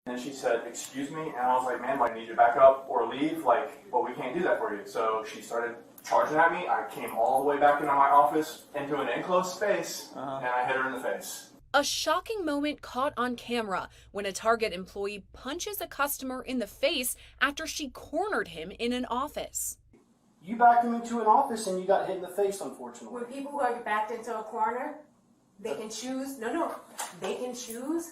And she said, excuse me, and I was like, ma'am, I need you to back up or leave, well, we can't do that for you. So she started charging at me. I came all the way back into my office, into an enclosed space, and I hit her in the face. A shocking moment caught on camera when a Target employee punches a customer in the face after she cornered him in an office. You backed him into an office and you got hit in the face, unfortunately. When people who are backed into a corner, they can choose, they can choose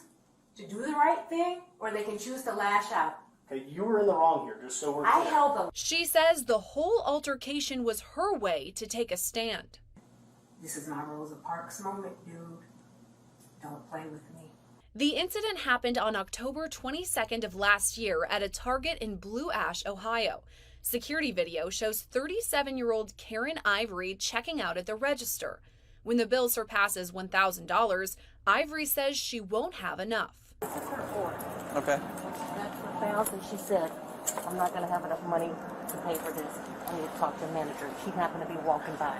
to do the right thing, or they can choose to lash out. Okay, you were in the wrong here, just so we're clear. I held them. She says the whole altercation was her way to take a stand. This is my Rosa Parks moment, dude. Don't play with me. The incident happened on October 22nd of last year at a Target in Blue Ash, Ohio. Security video shows 37-year-old Karen Ivory checking out at the register. When the bill surpasses $1,000, Ivory says she won't have enough. This is her order. Okay. That's for 1,000. She said, I'm not going to have enough money to pay for this. I need to talk to the manager. She happened to be walking by.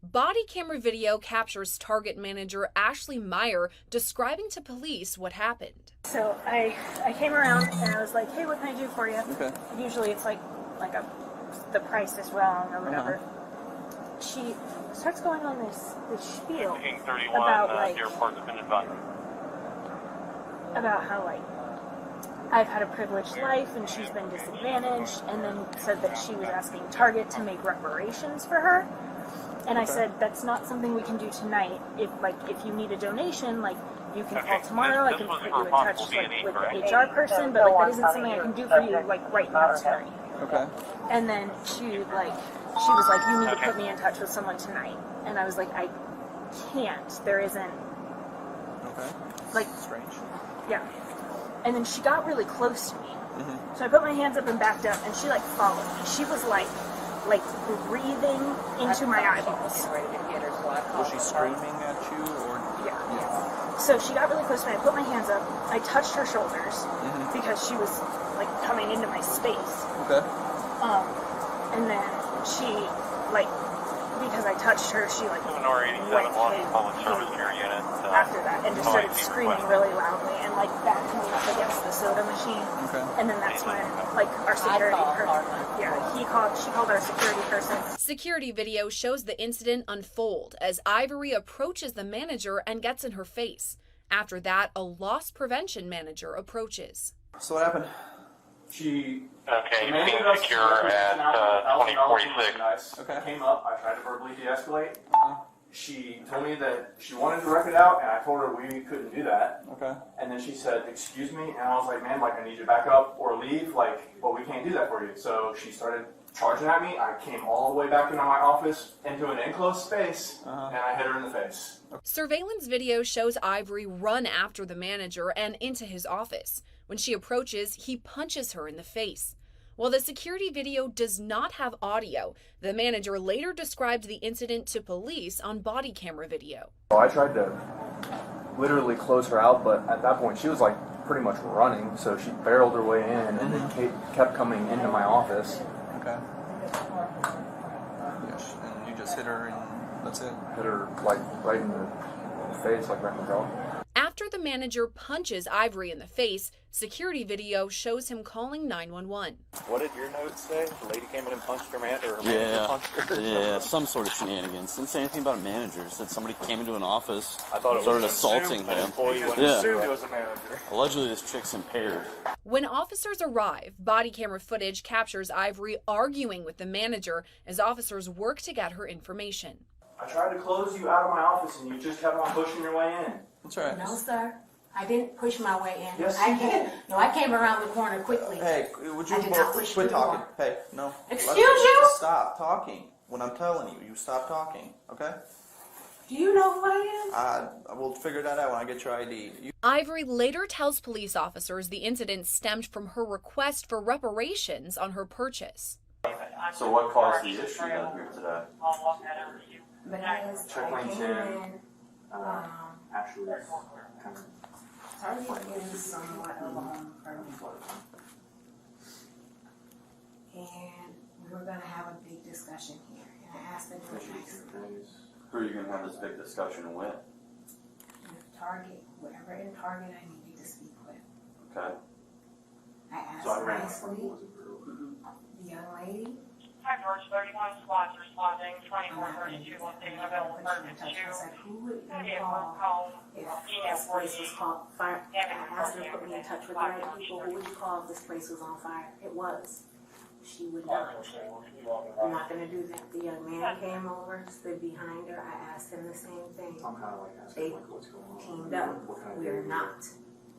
Body camera video captures Target manager Ashley Meyer describing to police what happened. So I came around and I was like, hey, what can I do for you? Okay. Usually it's like the price is wrong or whatever. She starts going on this spiel about about how I've had a privileged life and she's been disadvantaged, and then said that she was asking Target to make reparations for her. And I said, that's not something we can do tonight. If you need a donation, you can call tomorrow. I can put you in touch with the HR person, but that isn't something I can do for you right now tonight. Okay. And then she was like, you need to put me in touch with someone tonight. And I was like, I can't. There isn't. Okay. Strange. Yeah. And then she got really close to me. So I put my hands up and backed up, and she followed me. She was like breathing into my eyeballs. Was she screaming at you or? Yeah. So she got really close to me. I put my hands up. I touched her shoulders because she was coming into my space. Okay. And then she because I touched her, she went after that and just started screaming really loudly and backed me up against the soda machine. Okay. And then that's when our security person, she called our security person. Security video shows the incident unfold as Ivory approaches the manager and gets in her face. After that, a loss prevention manager approaches. So what happened? She secure at 2046. Okay. Came up. I tried to verbally de-escalate. She told me that she wanted to wreck it out, and I told her we couldn't do that. Okay. And then she said, excuse me, and I was like, ma'am, I need you to back up or leave, well, we can't do that for you. So she started charging at me. I came all the way back into my office, into an enclosed space, and I hit her in the face. Surveillance video shows Ivory run after the manager and into his office. When she approaches, he punches her in the face. While the security video does not have audio, the manager later described the incident to police on body camera video. I tried to literally close her out, but at that point she was pretty much running, so she barreled her way in and then kept coming into my office. Okay. Yes, and you just hit her and that's it? Hit her right in the face, right in the jaw. After the manager punches Ivory in the face, security video shows him calling 911. What did your notes say? The lady came in and punched her man, or her manager punched her? Yeah, some sort of shenanigans. Didn't say anything about a manager. Said somebody came into an office, I thought it started was assaulting him. Assumed it was a manager. Allegedly, this chick's impaired. When officers arrive, body camera footage captures Ivory arguing with the manager as officers work to get her information. I tried to close you out of my office and you just kept on pushing your way in. That's right. No, sir. I didn't push my way in. Yes, I you came. did. No, I came around the corner quickly. Hey, would you I did not push quit the talking? door. Hey, no. Excuse you? Stop talking. When I'm telling you, you stop talking, okay? Do you know who I am? I will figure that out when I get your ID. Ivory later tells police officers the incident stemmed from her request for reparations on her purchase. So what caused the issue then here today? Because Checkpoint I came 10. in, Actually, Target is somewhat of a home for me. And we were going to have a big discussion here. And I asked them to do it nicely. Who are you going to have this big discussion with? With Target, whoever in Target I needed to speak with. Okay. nicely. The young lady. Hi, George. 31 squads responding. 2432 locating available I said, who would you call if this place was caught fire? I asked her to put me in touch with the right people. Who would you call if this place was on fire? It was. She would not. I'm not going to do that. The young man came over, stood behind her. I asked him the same thing. I'm kind of like asking, They like, what's going on? teamed up. What can I We do? are not.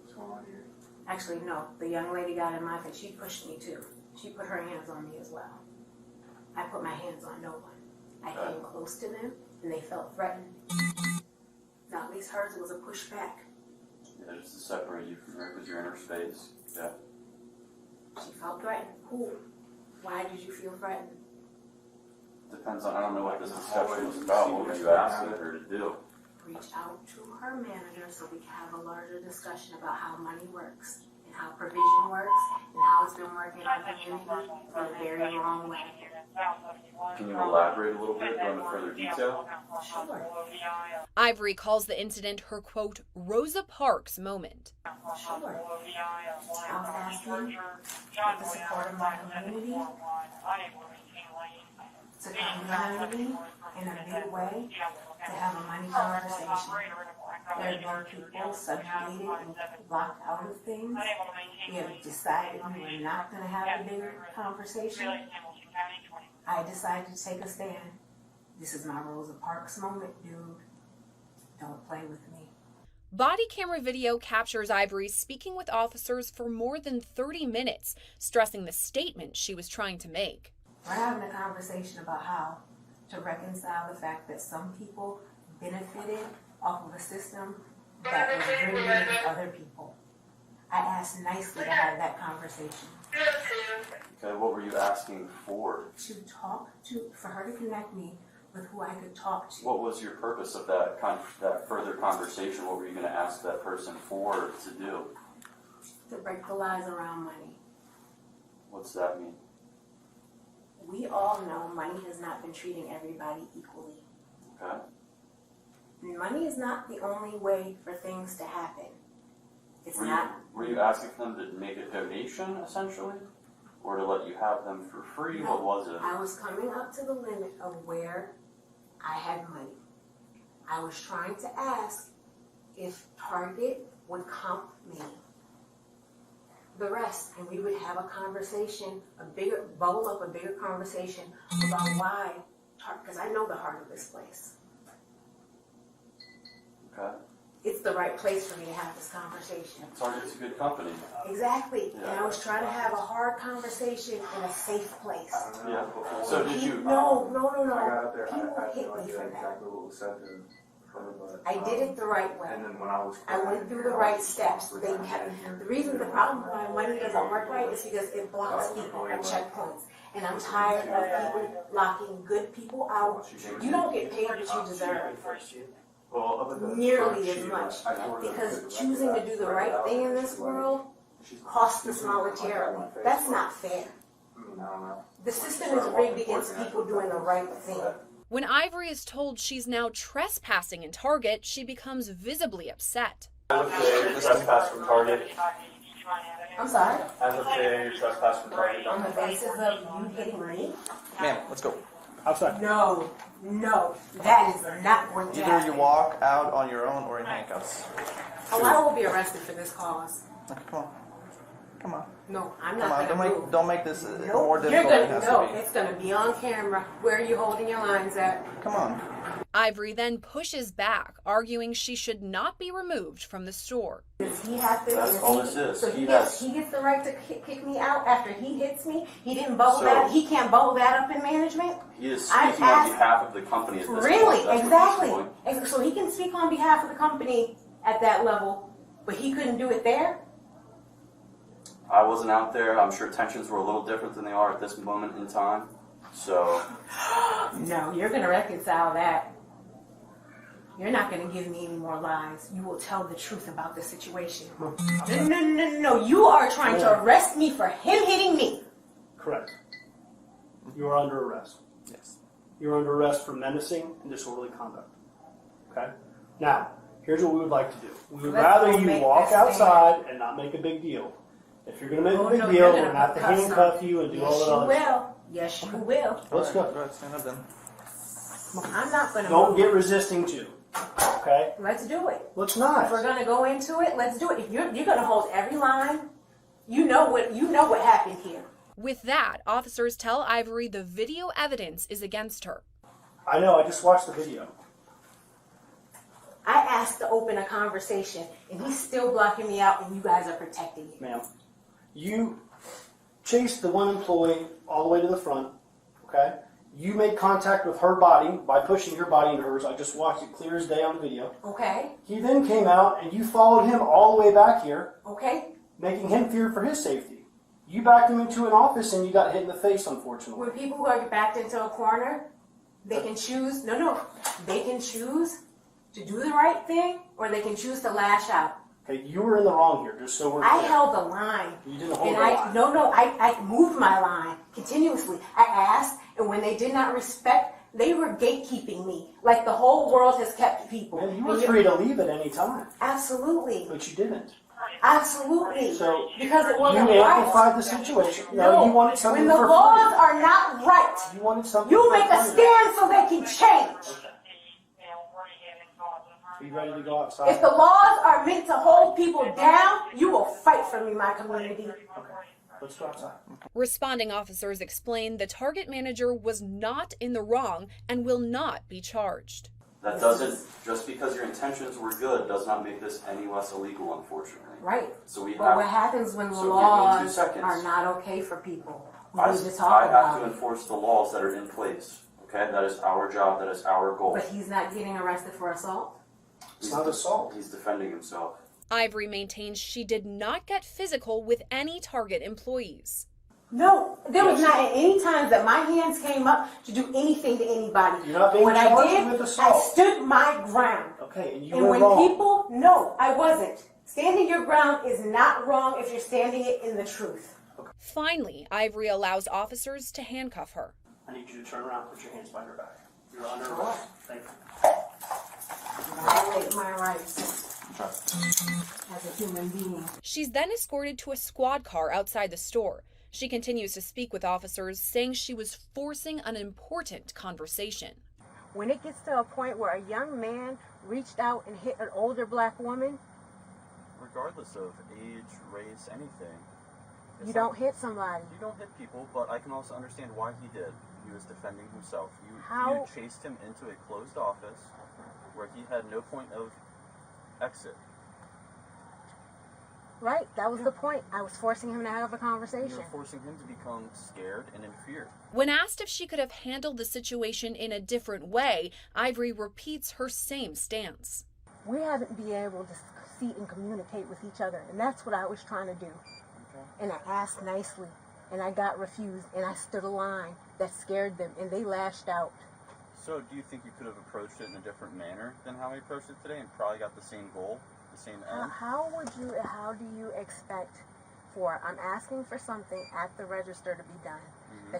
What's going on here? Actually, no. The young lady got in my face. She pushed me too. She put her hands on me as well. I put my hands on no one. I came close to them, and they felt threatened. Now, at least hers was a pushback. Yeah, just to separate you from her because you're in her space. Yeah. She felt threatened. Who? Why did you feel threatened? Depends on, I don't know what this discussion was about. What were you asking her to do? Reach out to her manager so we can have a larger discussion about how money works and how provision works and how it's been working in our community in a very wrong way. Can you elaborate a little bit, go into further detail? Sure. Ivory calls the incident her, quote, Rosa Parks moment. Sure. I was asking with the support of my community to come behind me in a big way to have a money conversation. There have been people subjugated and blocked out of things. We have decided we were not going to have a bigger conversation. I decided to take a stand. This is my Rosa Parks moment, dude. Don't play with me. Body camera video captures Ivory speaking with officers for more than 30 minutes, stressing the statement she was trying to make. We're having a conversation about how to reconcile the fact that some people benefited off of a system that was driven against other people. I asked nicely to have that conversation. Okay, what were you asking for? For her to connect me with who I could talk to. What was your purpose of that further conversation? What were you going to ask that person for to do? To break the lies around money. What's that mean? We all know money has not been treating everybody equally. Okay. Money is not the only way for things to happen. It's not. Were you asking for them to make a donation, essentially? Or to let you have them for free? No, what was it? I was coming up to the limit of where I had money. I was trying to ask if Target would comp me the rest, and we would have a conversation, bubble up a bigger conversation about why, because I know the heart of this place. Okay. It's the right place for me to have this conversation. Target's a good company. Exactly. Yeah. And I was trying to have a hard conversation in a safe place. Yeah. So did you? No. I got up there, People I had hit no me idea for that. exactly what was said to her, but I did it the right way. and then when I was I went through the right steps. The reason the problem why money doesn't work right is because it blocks people at checkpoints. And I'm tired of people locking good people out. You don't get paid what you deserve. Nearly as much. Because choosing to do the right thing in this world costs us monetarily. That's not fair. The system is rigged against people doing the right thing. When Ivory is told she's now trespassing in Target, she becomes visibly upset. As of today, you're trespassed from Target. I'm sorry? As of today, you're trespassed from Target. On the basis of you hitting me? Ma'am, let's go. Outside. No, that is not going to Either happen. you walk out on your own or in handcuffs. Oh, I will be arrested for this cause. Okay, come on. No, I'm Come not on, going to move. don't make this more You're difficult than it gonna has know. to be. It's gonna be on camera. Where are you holding your lines at? Come on. Ivory then pushes back, arguing she should not be removed from the store. Does he have to? That's all this is. So He he has- gets the right to kick me out after he hits me. He didn't bubble So- that. He can't bubble that up in management. He is I speaking on asked- behalf of the company at this Really? point. That's Exactly. what he's doing. And so he can speak on behalf of the company at that level, but he couldn't do it there. I wasn't out there. I'm sure tensions were a little different than they are at this moment in time. So, No, you're gonna reconcile that. You're not going to give me any more lies. You will tell the truth about the situation. No. You are trying to arrest me for him hitting me. Correct. You are under arrest. Yes. You're under arrest for menacing and disorderly conduct. Okay? Now, here's what we would like to do. We would Let's rather go you make walk this outside and not make a big deal. If you're going to make Oh, a big no, deal, you're we're gonna going to have to cuss handcuff you and do all Yes, that you other stuff. will. Yes, you will. Let's Go go. ahead, stand up then. I'm not gonna Don't move. get resisting too. Okay? Let's do it. Let's If we're not. gonna go into it, let's do it. If you're gonna hold every line, you know what happened here. With that, officers tell Ivory the video evidence is against her. I know, I just watched the video. I asked to open a conversation, and he's still blocking me out, and you guys are protecting it. Ma'am, you chased the one employee all the way to the front, okay? You made contact with her body by pushing your body into hers. I just watched it clear as day on the video. Okay? He then came out and you followed him all the way back here, Okay? making him fear for his safety. You backed him into an office and you got hit in the face, unfortunately. When people are backed into a corner, they can choose, they can choose to do the right thing, or they can choose to lash out. Okay, you were in the wrong here, just so we're I clear. held the line. You didn't hold And the line. I moved my line continuously. I asked, and when they did not respect, they were gatekeeping me. Like the whole world has kept people. Man, you were free to leave at any time, Absolutely. but you didn't. Absolutely. So because it you wasn't right. amplified the situation. No, you wanted something when the for laws free. are not right, You wanted something you for make a free. stand so they can change. Are you ready to go outside? If the laws are meant to hold people down, you will fight for me, my community. Okay, let's go outside. Responding officers explain the Target manager was not in the wrong and will not be charged. That doesn't, just because your intentions were good, does not make this any less illegal, unfortunately. Right. So we But have, what happens when the so give me 2 laws seconds. are not okay for people? We I need to have talk about to it. enforce the laws that are in place. Okay, that is our job, that is our goal. But he's not getting arrested for assault? It's not assault. He's defending himself. Ivory maintains she did not get physical with any Target employees. No, there was not at any time that my hands came up to do anything to anybody. You're not being When I charged did, with I assault. stood my ground. Okay, and you And were when wrong. people, no, I wasn't. Standing your ground is not wrong if you're standing it in the truth. Finally, Ivory allows officers to handcuff her. I need you to turn around, put your hands behind your back. You're under arrest. Thank you. Violate my rights as a human being. She's then escorted to a squad car outside the store. She continues to speak with officers, saying she was forcing an important conversation. When it gets to a point where a young man reached out and hit an older black woman, Regardless of age, race, anything. you don't hit somebody. You don't hit people, but I can also understand why he did. He was defending himself. How- You chased him into a closed office where he had no point of exit. Right? That was the point. I was forcing him to have a You conversation. were forcing him to become scared and in fear. When asked if she could have handled the situation in a different way, Ivory repeats her same stance. We haven't been able to see and communicate with each other, and that's what I was trying to do. Okay. And I asked nicely, and I got refused, and I stood a line that scared them, and they lashed out. So do you think you could have approached it in a different manner than how he approached it today and probably got the same goal, the same end? How do you expect I'm asking for something at the register to be done. Mm-hmm. The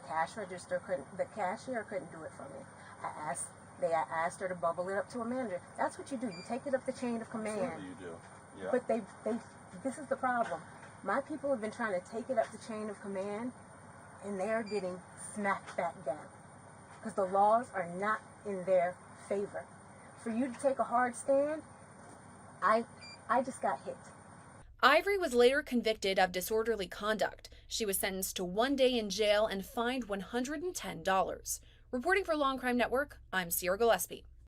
cashier couldn't do it for me. I asked her to bubble it up to a manager. That's what you do. You take it up the chain of command. Absolutely you do. Yeah. But this is the problem. My people have been trying to take it up the chain of command, and they are getting smacked back down because the laws are not in their favor. For you to take a hard stand, I just got hit. Ivory was later convicted of disorderly conduct. She was sentenced to 1 day in jail and fined $110. Reporting for Law and Crime Network, I'm Sierra Gillespie.